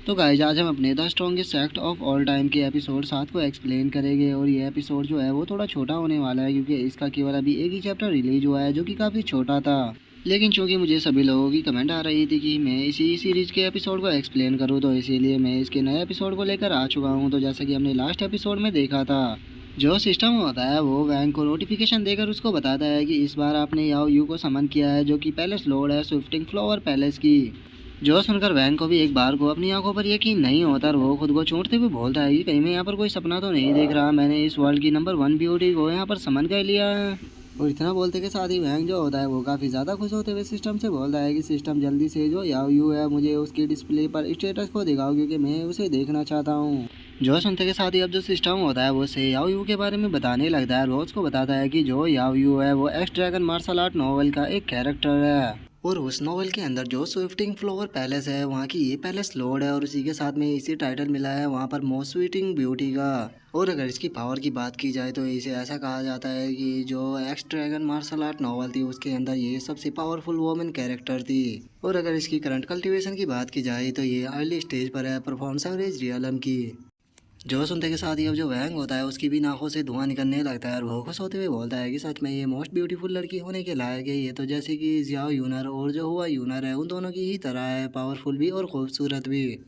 तो गाइस आज हम अपने the strongest act of all time के एपिसोड 7 को एक्सप्लेन करेंगे। और ये एपिसोड जो है वो थोड़ा छोटा होने वाला है क्योंकि इसका केवल अभी एक ही चैप्टर रिलीज हुआ है जो कि काफ़ी छोटा था। लेकिन चूंकि मुझे सभी लोगों की कमेंट आ रही थी कि मैं इसी सीरीज के एपिसोड को एक्सप्लेन करूँ, तो इसीलिए मैं इसके नए एपिसोड को लेकर आ चुका हूँ। तो जैसा कि हमने लास्ट एपिसोड में देखा था, जो सिस्टम होता है वो वैंग को नोटिफिकेशन देकर उसको बताता है कि इस बार आपने याओ यू को समन किया है, जो कि पैलेस लॉर्ड है स्विफ्टिंग फ्लावर पैलेस की। जो सुनकर वैंग को भी एक बार को अपनी आंखों पर यकीन नहीं होता और वो खुद को चूंटते हुए बोलता है कि कहीं मैं यहाँ पर कोई सपना तो नहीं देख रहा, मैंने इस वर्ल्ड की नंबर 1 ब्यूटी को यहाँ पर समन कर लिया है। और इतना बोलते के साथ ही वैंग जो होता है वो काफ़ी ज़्यादा खुश होते हुए सिस्टम से बोलता है कि सिस्टम जल्दी से जो याओ यू है मुझे उसकी डिस्प्ले पर स्टेटस को दिखाओ क्योंकि मैं उसे देखना चाहता हूँ। जो सुनते के साथ ही अब जो सिस्टम होता है वो से याओ यू के बारे में बताने लगता है। रोज को बताता है कि जो याओ यू है वो X dragon martial art novel का एक कैरेक्टर है। और उस नॉवल के अंदर जो स्विफ्टिंग फ्लावर पैलेस है वहाँ की ये पैलेस लॉर्ड है और उसी के साथ में इसी टाइटल मिला है वहाँ पर मोस्ट स्वीटिंग ब्यूटी का। और अगर इसकी पावर की बात की जाए तो इसे ऐसा कहा जाता है कि जो X dragon martial art novel थी उसके अंदर ये सबसे पावरफुल वोमेन कैरेक्टर थी। और अगर इसकी करंट कल्टीवेशन की बात की जाए तो ये अर्ली स्टेज पर है, परफॉर्मेंस एवरेज रियलम की। जो सुनते के साथ ही अब जो वैंग होता है उसकी भी नाकों से धुआं निकलने लगता है और वो खुश होते हुए बोलता है कि सच में ये मोस्ट ब्यूटीफुल लड़की होने के लायक है। ये तो जैसे कि जियाओ यूनर और जो हुआ यूनर है उन दोनों की ही तरह है, पावरफुल भी और खूबसूरत भी।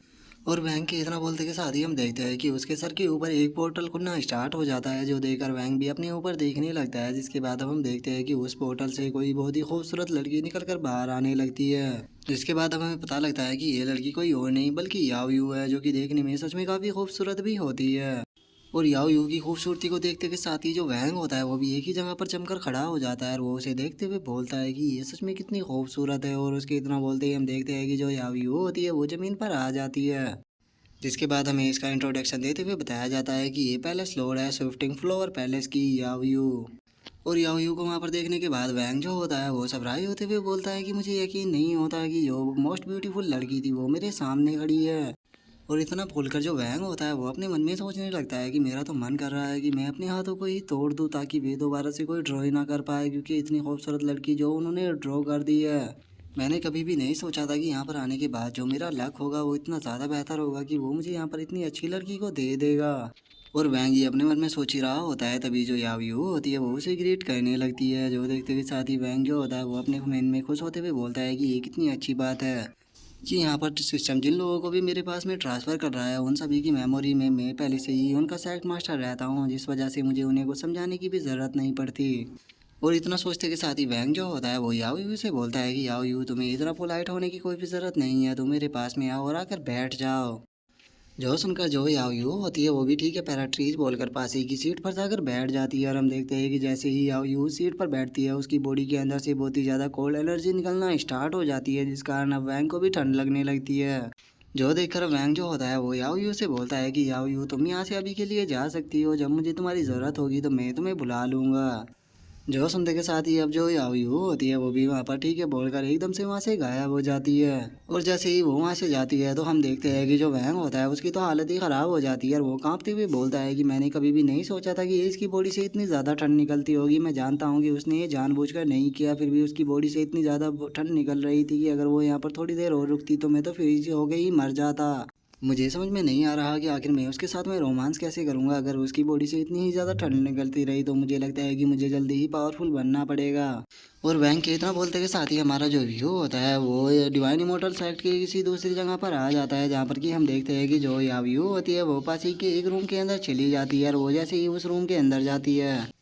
और वैंग के इतना बोलते के साथ ही हम देखते हैं कि उसके सर के ऊपर एक पोर्टल खुलना स्टार्ट हो जाता है, जो देखकर वैंग भी अपने ऊपर देखने लगता है। जिसके बाद अब हम देखते हैं कि उस पोर्टल से कोई बहुत ही खूबसूरत लड़की निकलकर बाहर आने लगती है। जिसके बाद अब हमें पता लगता है कि ये लड़की कोई और नहीं बल्कि याओ यू है, जो कि देखने में सच में काफ़ी खूबसूरत भी होती है। और याओ यू की खूबसूरती को देखते के साथ ही जो वैंग होता है वो भी एक ही जगह पर जमकर खड़ा हो जाता है और वो उसे देखते हुए बोलता है कि ये सच में कितनी खूबसूरत है। और उसके इतना बोलते ही हम देखते हैं कि जो याओ यू होती है वो ज़मीन पर आ जाती है। जिसके बाद हमें इसका इंट्रोडक्शन देते हुए बताया जाता है कि ये पैलेस लॉर्ड है स्विफ्टिंग फ्लावर पैलेस की याओ यू। और याओ यू को वहाँ पर देखने के बाद वैंग जो होता है वो सरप्राइज होते हुए बोलता है कि मुझे यकीन नहीं होता कि जो मोस्ट ब्यूटीफुल लड़की थी वो मेरे सामने खड़ी है। और इतना बोलकर जो वैंग होता है वो अपने मन में सोचने लगता है कि मेरा तो मन कर रहा है कि मैं अपने हाथों को ही तोड़ दूं ताकि वे दोबारा से कोई ड्रॉ ही ना कर पाए, क्योंकि इतनी खूबसूरत लड़की जो उन्होंने ड्रॉ कर दी है। मैंने कभी भी नहीं सोचा था कि यहाँ पर आने के बाद जो मेरा लक होगा वो इतना ज़्यादा बेहतर होगा कि वो मुझे यहाँ पर इतनी अच्छी लड़की को दे देगा। और वैंग ये अपने मन में सोच ही रहा होता है, तभी जो यावियो होती है वो उसे ग्रीट करने लगती है। जो देखते के साथ ही वैंग जो होता है वो अपने मन में खुश होते हुए बोलता है कि ये कितनी अच्छी बात है कि यहाँ पर सिस्टम जिन लोगों को भी मेरे पास में ट्रांसफ़र कर रहा है उन सभी की मेमोरी में मैं पहले से ही उनका सेट मास्टर रहता हूँ, जिस वजह से मुझे उन्हें कुछ समझाने की भी ज़रूरत नहीं पड़ती। और इतना सोचते के साथ ही वैंग जो होता है वो याओ यू से बोलता है कि याओ यू तुम्हें इतना पोलाइट होने की कोई भी ज़रूरत नहीं है, तुम मेरे पास में आओ और आकर बैठ जाओ। जो सुनकर जो याओ यू होती है वो भी ठीक है पैराट्रीज बोलकर पास ही की सीट पर जाकर बैठ जाती है। और हम देखते हैं कि जैसे ही याओ यू सीट पर बैठती है उसकी बॉडी के अंदर से बहुत ही ज़्यादा कोल्ड एनर्जी निकलना स्टार्ट हो जाती है, जिस कारण अब वैंग को भी ठंड लगने लगती है। जो देखकर वैंग जो होता है वो याओ यू से बोलता है कि याओ यू तुम यहाँ से अभी के लिए जा सकती हो, जब मुझे तुम्हारी ज़रूरत होगी तो मैं तुम्हें बुला लूँगा। जो सुनते के साथ ही अब जो याओ यू होती है वो भी वहाँ पर ठीक है बोलकर एकदम से वहाँ से गायब हो जाती है। और जैसे ही वो वहाँ से जाती है तो हम देखते हैं कि जो वैंग होता है उसकी तो हालत ही ख़राब हो जाती है और वो कांपते हुए बोलता है कि मैंने कभी भी नहीं सोचा था कि इसकी बॉडी से इतनी ज़्यादा ठंड निकलती होगी। मैं जानता हूँ कि उसने ये जानबूझकर नहीं किया, फिर भी उसकी बॉडी से इतनी ज़्यादा ठंड निकल रही थी कि अगर वो यहाँ पर थोड़ी देर और रुकती तो मैं तो फ्रीज हो गई ही मर जाता। मुझे समझ में नहीं आ रहा कि आखिर मैं उसके साथ में रोमांस कैसे करूंगा। अगर उसकी बॉडी से इतनी ही ज़्यादा ठंड निकलती रही तो मुझे लगता है कि मुझे जल्दी ही पावरफुल बनना पड़ेगा। और वैंग के इतना बोलते के साथ ही हमारा जो व्यू होता है वो डिवाइन इमोर्टल सेक्ट की किसी दूसरी जगह पर आ जाता है, जहाँ पर कि हम देखते हैं कि जो या व्यू होती है वो पास ही के एक रूम के अंदर चली जाती है और वो जैसे ही उस रूम के अंदर जाती है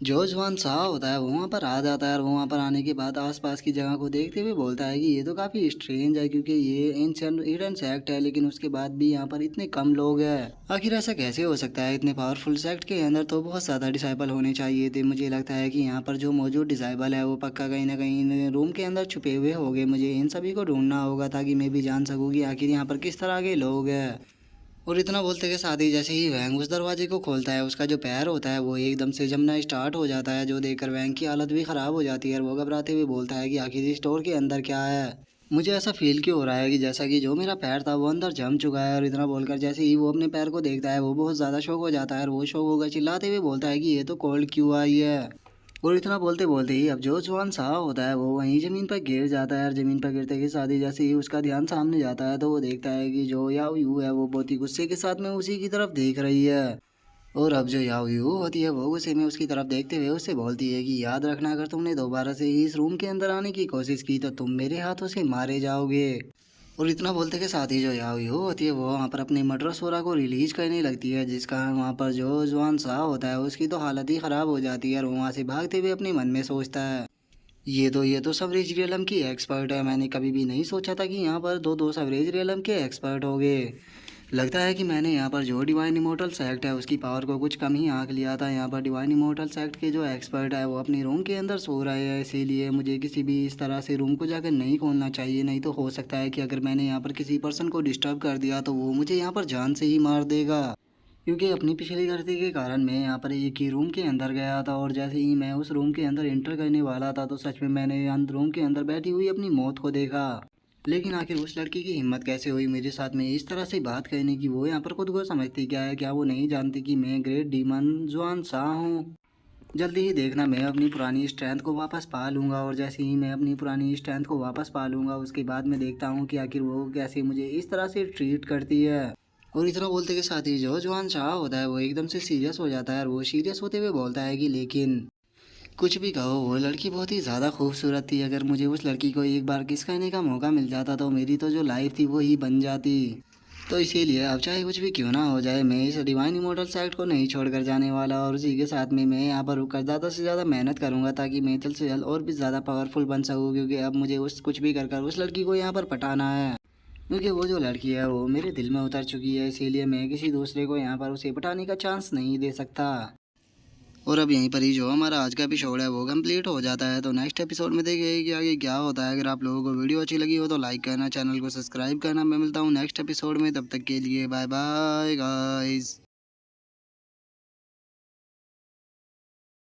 जो जवान शाह होता है वो वहाँ पर आ जाता है। और वो वहाँ पर आने के बाद आसपास की जगह को देखते हुए बोलता है कि ये तो काफ़ी स्ट्रेंज है क्योंकि ये एंशिएंट हिडन सेक्ट है लेकिन उसके बाद भी यहाँ पर इतने कम लोग हैं। आखिर ऐसा कैसे हो सकता है? इतने पावरफुल सेक्ट के अंदर तो बहुत ज़्यादा डिसाइबल होने चाहिए थे। मुझे लगता है कि यहाँ पर जो मौजूद डिसाइबल है वो पक्का कहीं ना कहीं रूम के अंदर छुपे हुए होंगे। मुझे इन सभी को ढूंढना होगा ताकि मैं भी जान सकूँ कि आखिर यहाँ पर किस तरह के लोग हैं। और इतना बोलते के साथ ही जैसे ही वैंग उस दरवाजे को खोलता है उसका जो पैर होता है वो एकदम से जमना स्टार्ट हो जाता है, जो देखकर वैंग की हालत भी ख़राब हो जाती है और वो घबराते हुए बोलता है कि आखिर इस स्टोर के अंदर क्या है। मुझे ऐसा फील क्यों हो रहा है कि जैसा कि जो मेरा पैर था वो अंदर जम चुका है। और इतना बोलकर जैसे ही वो अपने पैर को देखता है वो बहुत ज़्यादा शौक हो जाता है और वो शौक होकर चिल्लाते हुए बोलता है कि ये तो कोल्ड क्यों आई है। और इतना बोलते बोलते ही अब जो जवान साहब होता है वो वहीं ज़मीन पर गिर जाता है और ज़मीन पर गिरते के साथ ही जैसे ही उसका ध्यान सामने जाता है तो वो देखता है कि जो याओ यू है वो बहुत ही गुस्से के साथ में उसी की तरफ देख रही है। और अब जो याओ यू होती है वो गुस्से में उसकी तरफ देखते हुए उससे बोलती है कि याद रखना, अगर तुमने दोबारा से इस रूम के अंदर आने की कोशिश की तो तुम मेरे हाथों से मारे जाओगे। और इतना बोलते के साथ ही जो याओ यू होती है वो वहाँ पर अपनी मटर सोरा को रिलीज करने लगती है, जिस कारण वहाँ पर जो जवान शाह होता है उसकी तो हालत ही ख़राब हो जाती है और वो वहाँ से भागते हुए अपने मन में सोचता है ये तो सवरेज रियलम की एक्सपर्ट है। मैंने कभी भी नहीं सोचा था कि यहाँ पर दो दो सवरेज रियलम के एक्सपर्ट हो गए। लगता है कि मैंने यहाँ पर जो डिवाइन इमोर्टल्स एक्ट है उसकी पावर को कुछ कम ही आंक लिया था। यहाँ पर डिवाइन इमोर्टल्स एक्ट के जो एक्सपर्ट है वो अपनी रूम के अंदर सो रहे हैं, इसीलिए मुझे किसी भी इस तरह से रूम को जाकर नहीं खोलना चाहिए। नहीं तो हो सकता है कि अगर मैंने यहाँ पर किसी पर्सन को डिस्टर्ब कर दिया तो वो मुझे यहाँ पर जान से ही मार देगा, क्योंकि अपनी पिछली गलती के कारण मैं यहाँ पर एक ही रूम के अंदर गया था और जैसे ही मैं उस रूम के अंदर एंटर करने वाला था तो सच में मैंने रूम के अंदर बैठी हुई अपनी मौत को देखा। लेकिन आखिर उस लड़की की हिम्मत कैसे हुई मेरे साथ में इस तरह से बात करने की? वो यहाँ पर खुद को समझती क्या है? क्या वो नहीं जानती कि मैं ग्रेट डीमन जुआन शाह हूँ? जल्दी ही देखना मैं अपनी पुरानी स्ट्रेंथ को वापस पा लूँगा और जैसे ही मैं अपनी पुरानी स्ट्रेंथ को वापस पा लूँगा उसके बाद मैं देखता हूँ कि आखिर वो कैसे मुझे इस तरह से ट्रीट करती है। और इतना बोलते के साथ ही जो जुआन शाह होता है वो एकदम से सीरियस हो जाता है और वो सीरियस होते हुए बोलता है कि लेकिन कुछ भी कहो वो लड़की बहुत ही ज़्यादा खूबसूरत थी। अगर मुझे उस लड़की को एक बार किस करने का मौका मिल जाता तो मेरी तो जो लाइफ थी वो ही बन जाती। तो इसीलिए अब चाहे कुछ भी क्यों ना हो जाए मैं इस डिवाइन इमोर्टल साइट को नहीं छोड़कर जाने वाला और उसी के साथ में मैं यहाँ पर रुककर ज़्यादा से ज़्यादा मेहनत करूँगा ताकि मैं जल्द से जल्द और भी ज़्यादा पावरफुल बन सकूँ, क्योंकि अब मुझे उस कुछ भी कर उस लड़की को यहाँ पर पटाना है। क्योंकि वो जो लड़की है वो मेरे दिल में उतर चुकी है, इसीलिए मैं किसी दूसरे को यहाँ पर उसे पटाने का चांस नहीं दे सकता। और अब यहीं पर ही जो हमारा आज का एपिसोड है वो कंप्लीट हो जाता है। तो नेक्स्ट एपिसोड में देखिए कि आगे क्या होता है। अगर आप लोगों को वीडियो अच्छी लगी हो तो लाइक करना, चैनल को सब्सक्राइब करना। मैं मिलता हूँ नेक्स्ट एपिसोड में, तब तक के लिए बाय बाय गाइस।